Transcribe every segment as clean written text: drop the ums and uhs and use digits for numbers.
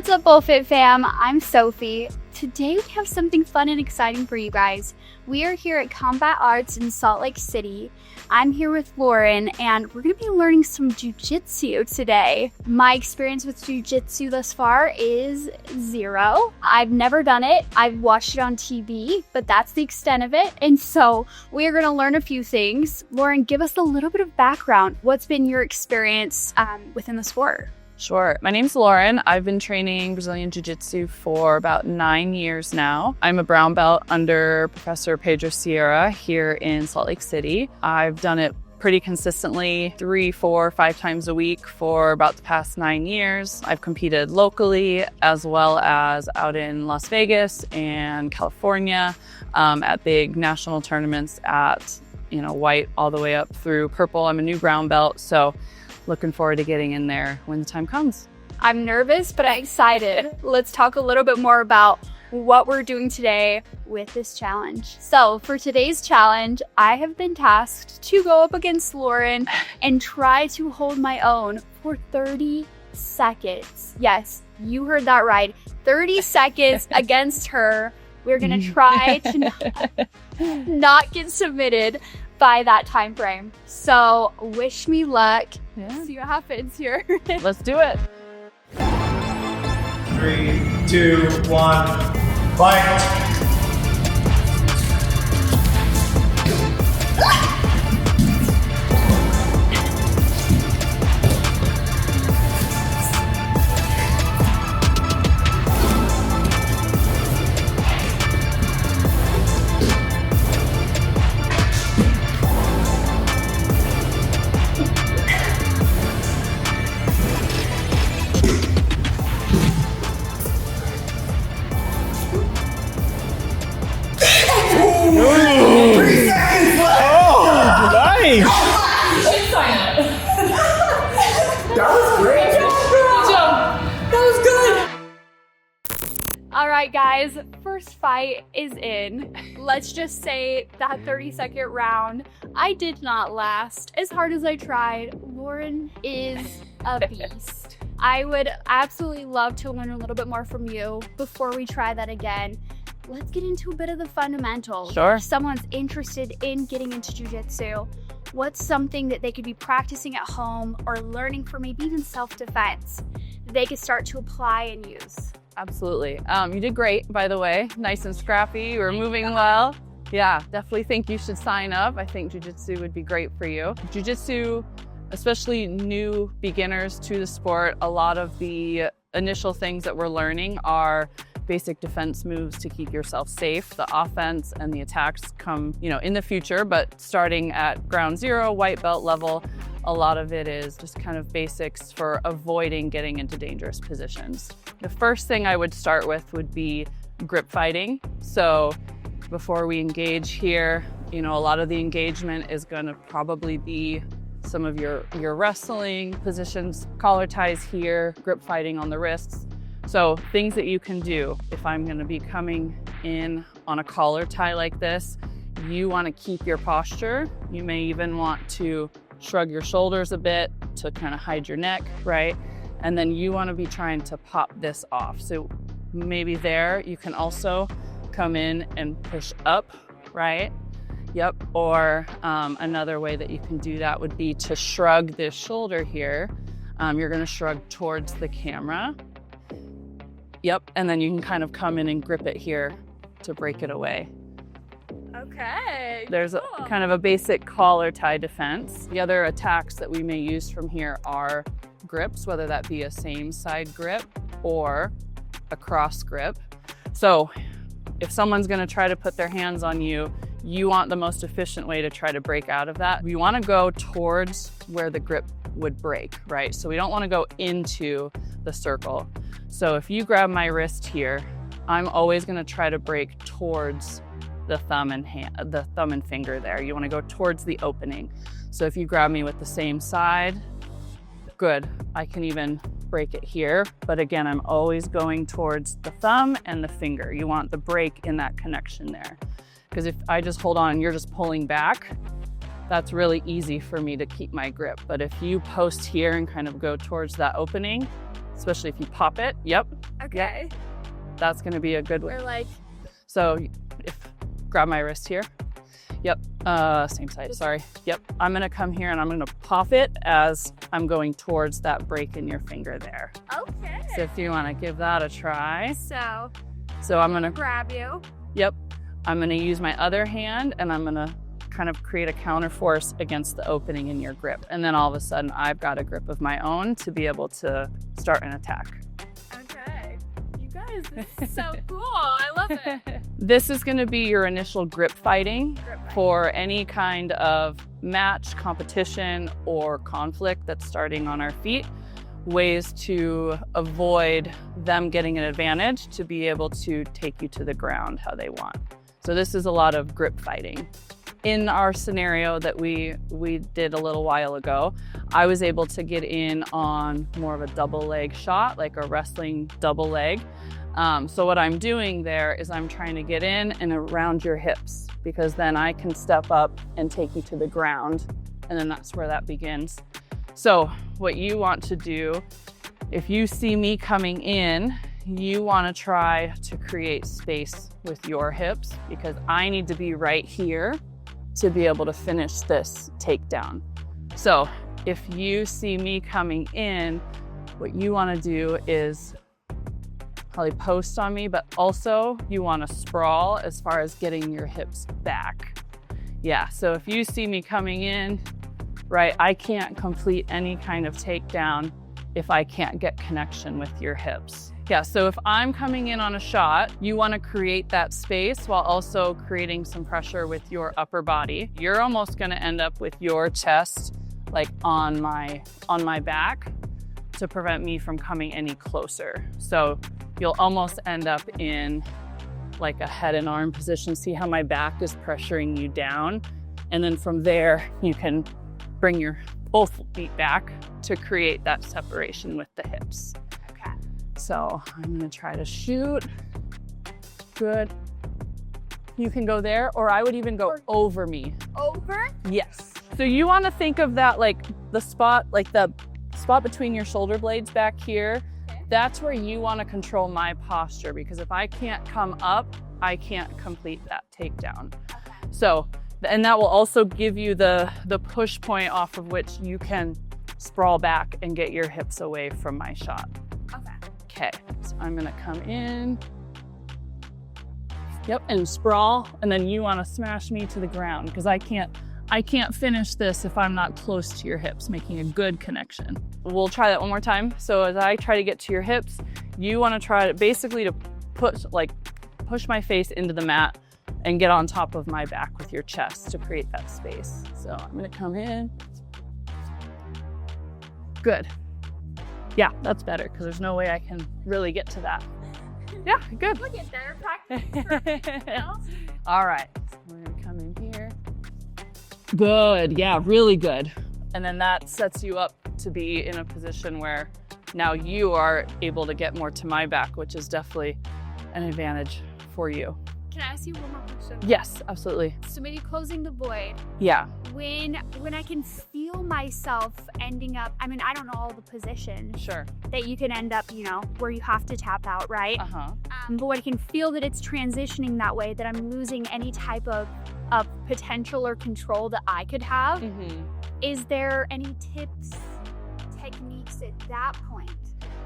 What's up, BullFit fam? I'm Sophie. Today we have something fun and exciting for you guys. We are here at Combat Arts in Salt Lake City. I'm here with Lauren and we're going to be learning some Jiu Jitsu today. My experience with Jiu Jitsu thus far is 0. I've never done it. I've watched it on TV, but that's the extent of it. And so we are going to learn a few things. Lauren, give us a little bit of background. What's been your experience within the sport? Sure. My name's Lauren. I've been training Brazilian Jiu-Jitsu for about 9 years now. I'm a brown belt under Professor Pedro Sierra here in Salt Lake City. I've done it pretty consistently 3, 4, 5 times a week for about the past 9 years. I've competed locally as well as out in Las Vegas and California at big national tournaments at, white all the way up through purple. I'm a new brown belt, so looking forward to getting in there when the time comes. I'm nervous, but I'm excited. Let's talk a little bit more about what we're doing today with this challenge. So for today's challenge, I have been tasked to go up against Lauren and try to hold my own for 30 seconds. Yes, you heard that right. 30 seconds against her. We're gonna try to not get submitted by that time frame. So wish me luck. Yeah. See what happens here. Let's do it. 3, 2, 1, fight. All right, guys, first fight is in. Let's just say that 30-second round, I did not last as hard as I tried. Lauren is a beast. I would absolutely love to learn a little bit more from you before we try that again. Let's get into a bit of the fundamentals. Sure. If someone's interested in getting into jiu-jitsu, what's something that they could be practicing at home or learning for maybe even self-defense that they could start to apply and use? Absolutely. You did great, by the way. Nice and scrappy. You were moving well. Yeah, definitely think you should sign up. I think jiu-jitsu would be great for you. Jiu-jitsu, especially new beginners to the sport, a lot of the initial things that we're learning are basic defense moves to keep yourself safe. The offense and the attacks come, in the future, but starting at ground zero, white belt level, a lot of it is just kind of basics for avoiding getting into dangerous positions. The first thing I would start with would be grip fighting. So before we engage here, a lot of the engagement is going to probably be some of your wrestling positions, collar ties here, grip fighting on the wrists. So things that you can do if I'm going to be coming in on a collar tie like this, you want to keep your posture. You may even want to shrug your shoulders a bit to kind of hide your neck, right? And then you want to be trying to pop this off. So maybe there you can also come in and push up, right? Yep. Or another way that you can do that would be to shrug this shoulder here. You're going to shrug towards the camera. Yep. And then you can kind of come in and grip it here to break it away. Okay. There's kind of a basic collar tie defense. The other attacks that we may use from here are grips, whether that be a same side grip or a cross grip. So if someone's going to try to put their hands on you, you want the most efficient way to try to break out of that. We want to go towards where the grip would break, right? So we don't want to go into the circle. So if you grab my wrist here, I'm always going to try to break towards the thumb and finger there. You want to go towards the opening. So if you grab me with the same side, good. I can even break it here. But again, I'm always going towards the thumb and the finger. You want the break in that connection there. Because if I just hold on and you're just pulling back, that's really easy for me to keep my grip. But if you post here and kind of go towards that opening, especially if you pop it. Yep. Okay. Yep. That's gonna be a good We're one. like, So grab my wrist here. Yep, same side, sorry. Yep, I'm gonna come here and I'm gonna pop it as I'm going towards that break in your finger there. okay. So if you wanna give that a try. So I'm gonna, grab you. yep, I'm gonna use my other hand and I'm gonna kind of create a counter force against the opening in your grip. And then all of a sudden I've got a grip of my own to be able to start an attack. Okay. You guys, this is so cool. I love it. This is gonna be your initial grip fighting for any kind of match, competition, or conflict that's starting on our feet. Ways to avoid them getting an advantage to be able to take you to the ground how they want. So this is a lot of grip fighting. In our scenario that we did a little while ago, I was able to get in on more of a double leg shot, like a wrestling double leg. So what I'm doing there is I'm trying to get in and around your hips, because then I can step up and take you to the ground, and then that's where that begins. So what you want to do, if you see me coming in, you want to try to create space with your hips, because I need to be right here to be able to finish this takedown. So if you see me coming in, what you want to do is probably post on me, but also you want to sprawl as far as getting your hips back. Yeah, so if you see me coming in, right, I can't complete any kind of takedown if I can't get connection with your hips. Yeah, so if I'm coming in on a shot, you want to create that space while also creating some pressure with your upper body. You're almost going to end up with your chest like on my back to prevent me from coming any closer. So you'll almost end up in like a head and arm position. See how my back is pressuring you down? And then from there, you can bring your both feet back to create that separation with the hips. Okay. So I'm gonna try to shoot. Good. You can go there, or I would even go over me. Over? Yes. So you wanna think of that like the spot between your shoulder blades back here. Okay. That's where you wanna control my posture, because if I can't come up, I can't complete that takedown. Okay. So, and that will also give you the push point off of which you can sprawl back and get your hips away from my shot. Okay. Okay, so I'm gonna come in. Yep, and sprawl, and then you wanna smash me to the ground, because I can't finish this if I'm not close to your hips, making a good connection. We'll try that one more time. So as I try to get to your hips, you wanna try to basically to push my face into the mat and get on top of my back with your chest to create that space. So I'm gonna come in. Good. Yeah, that's better, because there's no way I can really get to that. Yeah, good. Look at that, practice. All right, so we're gonna come in here. Good, yeah, really good. And then that sets you up to be in a position where now you are able to get more to my back, which is definitely an advantage for you. Can I ask you one more question? Yes, absolutely. So maybe closing the void. Yeah. When I can feel myself ending up, I mean, I don't know all the positions Sure. that you can end up, where you have to tap out, right? Uh-huh. But when I can feel that it's transitioning that way, that I'm losing any type of potential or control that I could have, is there any tips, techniques at that point?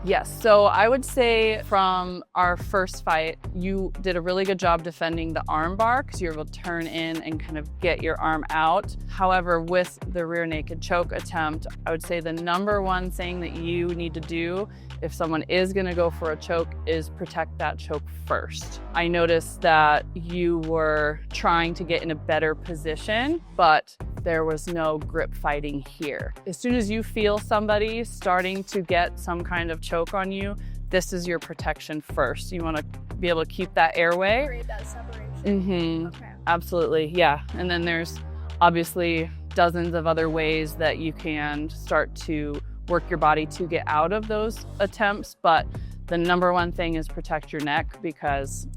Yes, so I would say from our first fight, you did a really good job defending the arm bar, because you're able to turn in and kind of get your arm out. However, with the rear naked choke attempt, I would say the number one thing that you need to do if someone is gonna go for a choke is protect that choke first. I noticed that you were trying to get in a better position, but there was no grip fighting here. As soon as you feel somebody starting to get some kind of choke on you, this is your protection first. You want to be able to keep that airway. Create that separation. Okay. Absolutely, yeah. And then there's obviously dozens of other ways that you can start to work your body to get out of those attempts, but the number one thing is protect your neck, because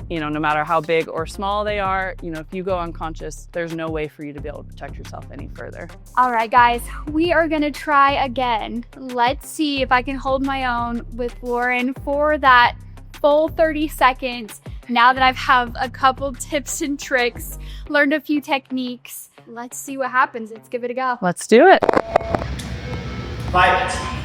you know, no matter how big or small they are, you know, if you go unconscious, there's no way for you to be able to protect yourself any further. All right, guys, we are gonna try again. Let's see if I can hold my own with Lauren for that full 30 seconds. Now that I've have a couple tips and tricks, learned a few techniques, let's see what happens. Let's give it a go. Let's do it. Fight.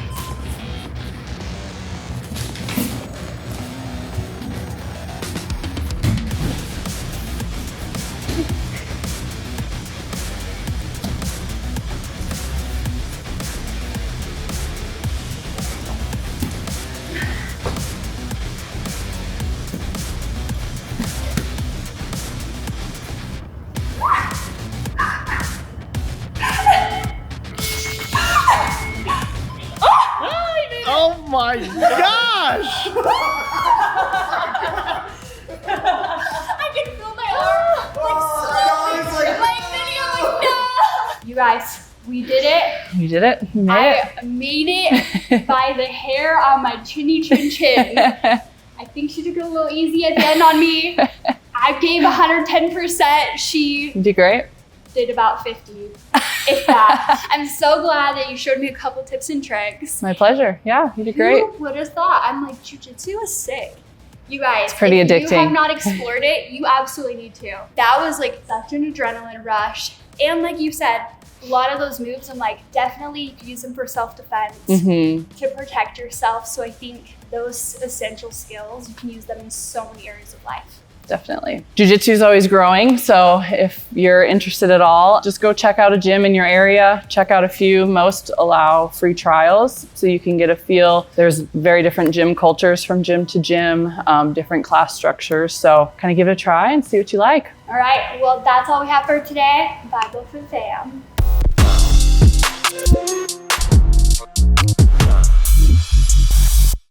Oh my gosh! I can feel my arm like no. You guys, we did it. You did it. You made it. I made it by the hair on my chinny chin. I think she took it a little easy at the end on me. I gave 110%. She You did great. did about 50, if that. I'm so glad that you showed me a couple tips and tricks. My pleasure. Yeah, you did great. Who would have thought? I'm like, jiu-jitsu is sick. You guys, pretty if addicting. you have not explored it, you absolutely need to. That was like such an adrenaline rush. And like you said, a lot of those moves, I'm like, definitely use them for self-defense to protect yourself. So I think those essential skills, you can use them in so many areas of life. Definitely. Jiu-Jitsu is always growing. So if you're interested at all, just go check out a gym in your area. Check out a few. Most allow free trials so you can get a feel. There's very different gym cultures from gym to gym, different class structures. So kind of give it a try and see what you like. All right, well, that's all we have for today. Bye, Bullfoot fam.